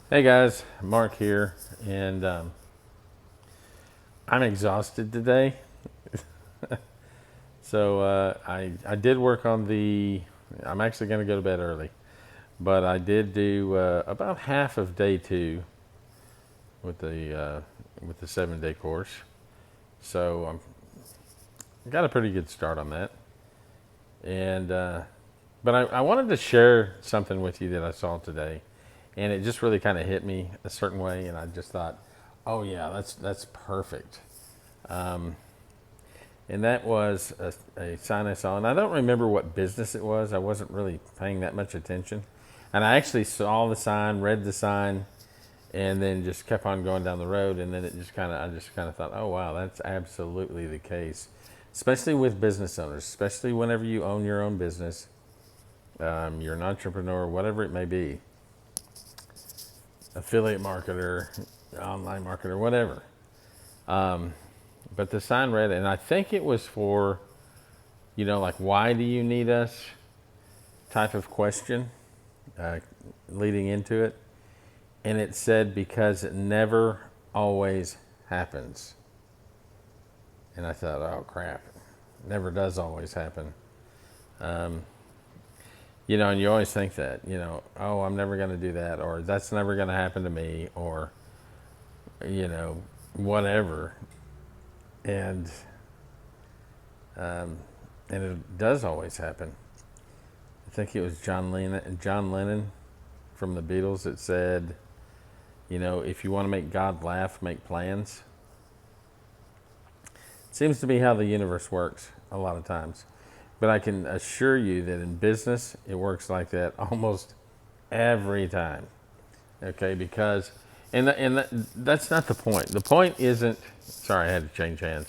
Hey guys, Mark here, and I'm exhausted today. I did work on the. I'm actually going to go to bed early, but I did do about half of day two with the 7 day course. So I got a pretty good start on that, and but I wanted to share something with you that I saw today, and it just really kind of hit me a certain way, and I just thought, oh yeah, that's perfect. And that was a sign I saw. And I don't remember what business it was. I wasn't really paying that much attention. And I actually saw the sign, read the sign, and then just kept on going down the road. And then I just kind of thought, oh, wow, that's absolutely the case. Especially with business owners, especially whenever you own your own business, you're an entrepreneur, whatever it may be, affiliate marketer, online marketer, whatever. But the sign read, and I think it was for, like, why do you need us type of question uh, leading into it. And it said, because it never always happens. And I thought, oh crap, it never does always happen. Um, and you always think that, oh, I'm never going to do that, or that's never going to happen to me, or, you know, whatever. And, um, and it does always happen. I think it was John Lennon from the Beatles that said, if you want to make God laugh, make plans. Seems to be how the universe works a lot of times. But I can assure you that in business, it works like that almost every time. Okay, because, that's not the point. The point isn't, sorry, I had to change hands.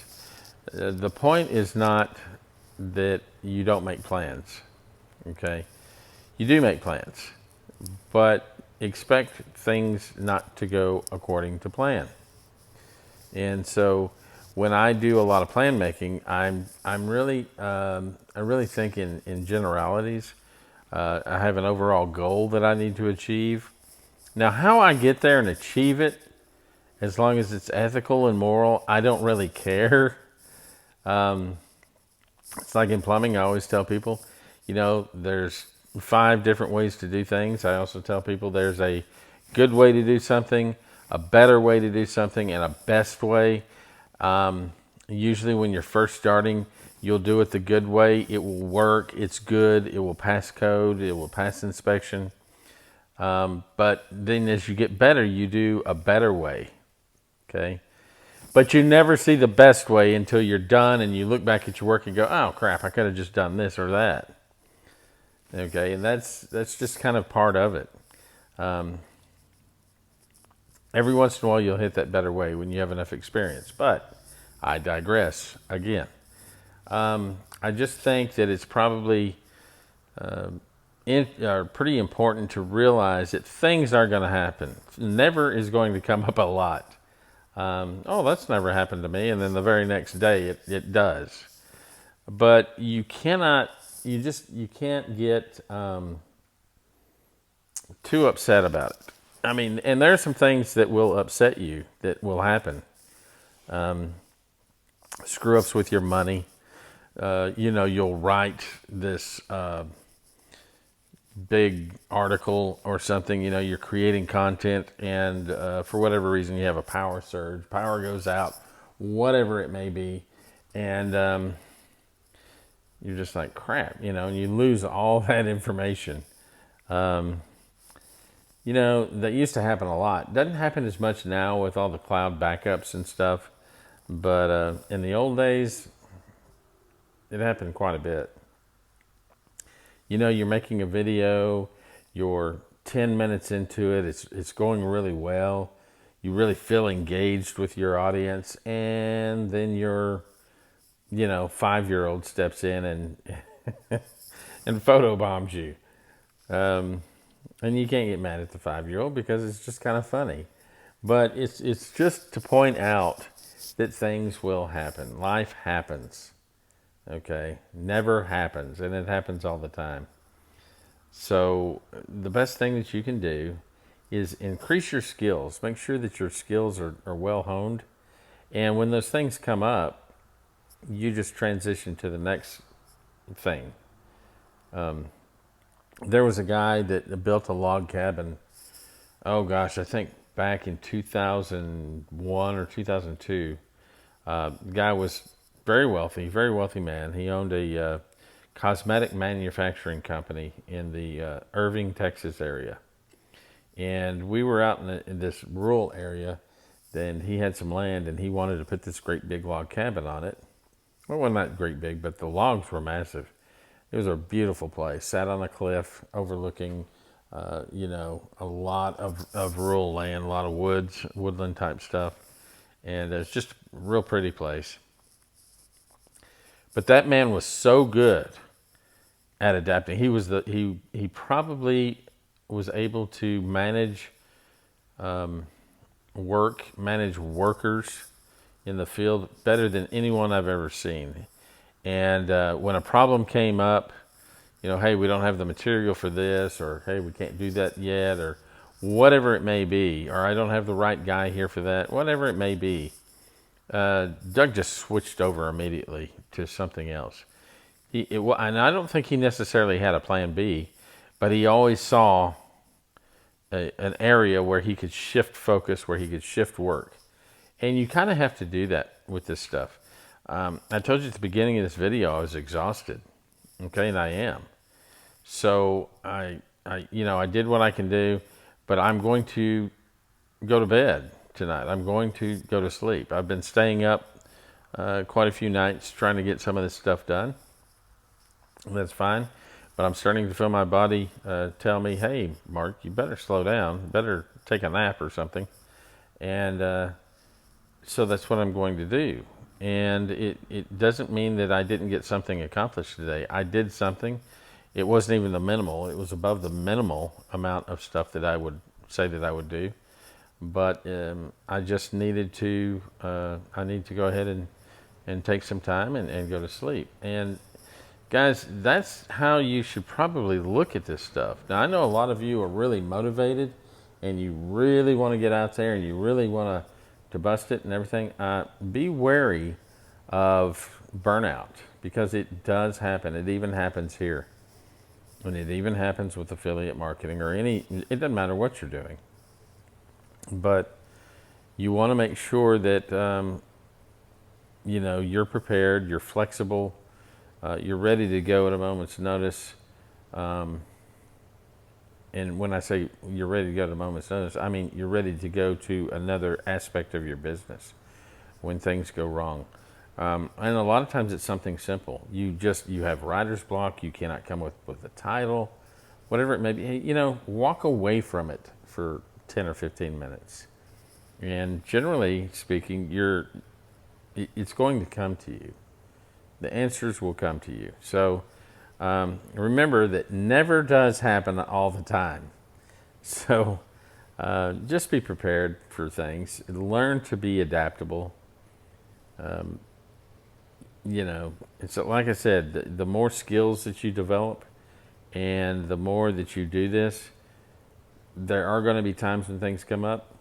The point is not that you don't make plans. Okay, you do make plans, but expect things not to go according to plan. And so when I do a lot of plan making, I really think in generalities. I have an overall goal that I need to achieve. Now, how I get there and achieve it, as long as it's ethical and moral, I don't really care. It's like in plumbing. I always tell people, there's 5 different ways to do things. I also tell people there's a good way to do something, a better way to do something, and a best way. Usually, when you're first starting, you'll do it the good way. It will work. It's good. It will pass code. It will pass inspection. But then, as you get better, you do a better way. Okay. But you never see the best way until you're done and you look back at your work and go, "Oh crap! I could have just done this or that." Okay, and that's just kind of part of it. Um, every once in a while, you'll hit that better way when you have enough experience. But I digress again. I just think that it's probably pretty important to realize that things are going to happen. Never is going to come up a lot. Oh, that's never happened to me, and then the very next day it does. But you can't get too upset about it. I mean, and there are some things that will upset you that will happen. Screw ups with your money. You'll write this big article or something. You're creating content, and for whatever reason, you have a power surge. Power goes out, whatever it may be, and you're just like crap, and you lose all that information. Um, that used to happen a lot. Doesn't happen as much now with all the cloud backups and stuff, but in the old days, it happened quite a bit. You're making a video, you're 10 minutes into it, it's going really well, you really feel engaged with your audience, and then your 5-year-old steps in and and photobombs you. Um, and you can't get mad at the 5-year-old because it's just kind of funny. But it's just to point out that things will happen. Life happens. Okay, never happens, and it happens all the time. So the best thing that you can do is increase your skills. Make sure that your skills are well honed. And when those things come up, you just transition to the next thing. There was a guy that built a log cabin. Oh gosh, I think back in 2001 or 2002. The guy was very wealthy man. He owned a cosmetic manufacturing company in the Irving, Texas area. And we were out in this rural area. Then he had some land and he wanted to put this great big log cabin on it. Well, it wasn't that great big, but the logs were massive. It was a beautiful place. Sat on a cliff overlooking, a lot of rural land, a lot of woods, woodland type stuff. And it's just a real pretty place. But that man was so good at adapting. He probably was able to manage manage workers in the field better than anyone I've ever seen. And when a problem came up, hey, we don't have the material for this, or hey, we can't do that yet, or whatever it may be, or I don't have the right guy here for that, whatever it may be, Doug just switched over immediately to something else. And I don't think he necessarily had a plan B, but he always saw an area where he could shift focus, where he could shift work. And you kind of have to do that with this stuff. I told you at the beginning of this video I was exhausted, okay, and I am. So I did what I can do, but I'm going to go to bed tonight. I'm going to go to sleep. I've been staying up quite a few nights trying to get some of this stuff done. That's fine. But I'm starting to feel my body tell me, hey, Mark, you better slow down. Better take a nap or something. And so that's what I'm going to do. And it doesn't mean that I didn't get something accomplished today. I did something. It wasn't even the minimal. It was above the minimal amount of stuff that I would say that I would do. But I just needed to, I need to go ahead and take some time and go to sleep. And guys, that's how you should probably look at this stuff. Now, I know a lot of you are really motivated and you really want to get out there and you really want to bust it and everything. Be wary of burnout, because it does happen. It even happens here. And it even happens with affiliate marketing or it doesn't matter what you're doing. But you want to make sure that, you're prepared, you're flexible, you're ready to go at a moment's notice. And when I say you're ready to go at a moment's notice, I mean you're ready to go to another aspect of your business when things go wrong. And a lot of times it's something simple. You have writer's block. You cannot come with a title, whatever it may be. Walk away from it for 10 or 15 minutes. And generally speaking, it's going to come to you. The answers will come to you. So remember that never does happen all the time. So just be prepared for things. Learn to be adaptable. It's like I said, the more skills that you develop and the more that you do this, there are going to be times when things come up,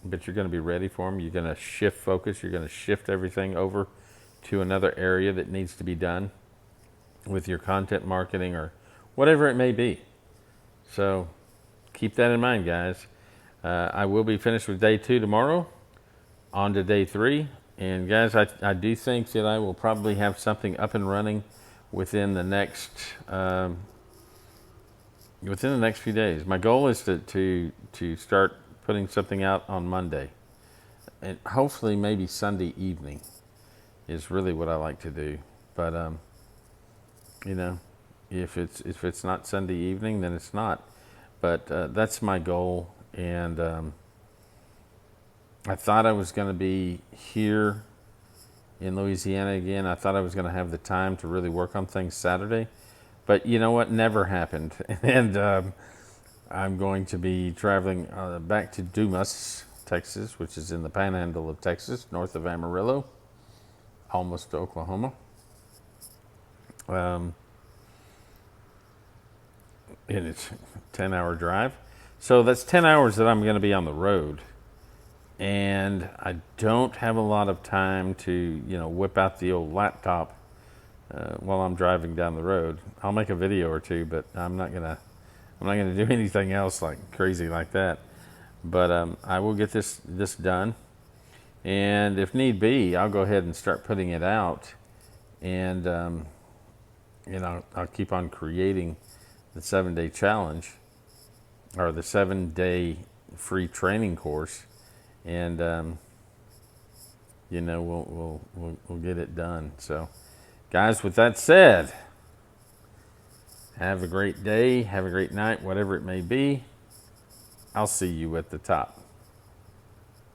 but you're going to be ready for them. You're going to shift focus. You're going to shift everything over to another area that needs to be done with your content marketing or whatever it may be. So keep that in mind, guys. I will be finished with day 2 tomorrow, on to day 3. And guys, I do think that I will probably have something up and running within the next few days. My goal is to start putting something out on Monday, and hopefully maybe Sunday evening is really what I like to do. But if it's not Sunday evening, then it's not. But that's my goal, and I thought I was going to be here in Louisiana again. I thought I was going to have the time to really work on things Saturday. But you know what? Never happened. And I'm going to be traveling back to Dumas, Texas, which is in the panhandle of Texas, north of Amarillo, almost to Oklahoma. And it's a 10-hour drive. So that's 10 hours that I'm going to be on the road. And I don't have a lot of time to, whip out the old laptop while I'm driving down the road. I'll make a video or two, but I'm not gonna do anything else like crazy like that. But I will get this done, and if need be, I'll go ahead and start putting it out, and I'll keep on creating the 7 day challenge or the 7 day free training course, and we'll get it done. So, guys, with that said, have a great day, have a great night, whatever it may be. I'll see you at the top.